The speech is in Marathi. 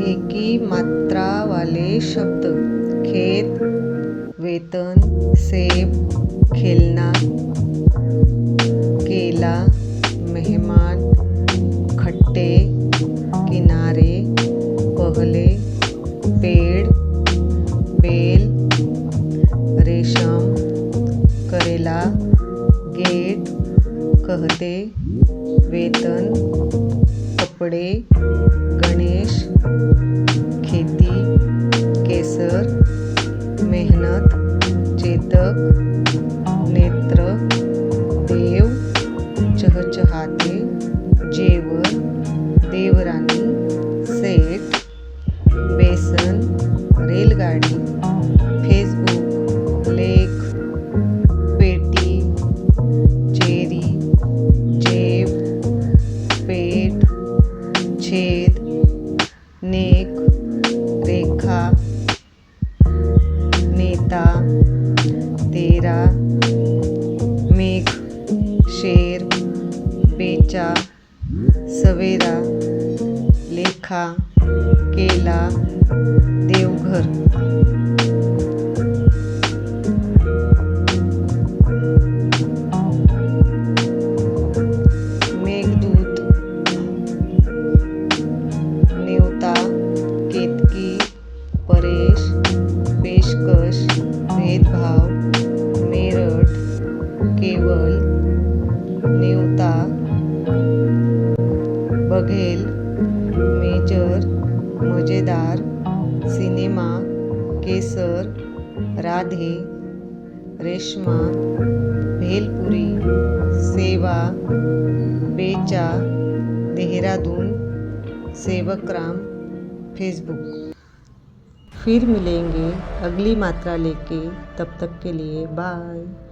एक ही मात्रा वाले शब्द खेत, वेतन, सेब, खेलना, केला, मेहमान, खट्टे, किनारे, पहले, पेड़, बेल, रेशम, करेला, गेट, कहते, वेतन, कपड़े, गणेश, खेती, केसर, मेहनत, चेतक, नेत्र, देव, चहचहाते, जेवर, देवरानी, सेठ, बेसन, रेलगाडी, फेसबुक, लेख, पेटी, चेरी, जेब, पेट, छेद, नेक, रेखा, नेता, तेरा, मेघ, शेर, बेचा, सवेरा, लेखा, केला, देवघर. मेघदूत, नेवता, केतकी, परेश, पेशकश, भेदभाव, मेरठ, केवल, नेवता, बघेल, मेजर, मजेदार, सिनेमा, केसर, राधे, रेशमा, भेलपुरी, सेवा, बेचा, देहरादून, सेवकराम, फेसबुक. फिर मिलेंगे अगली मात्रा लेके, तब तक के लिए बाय.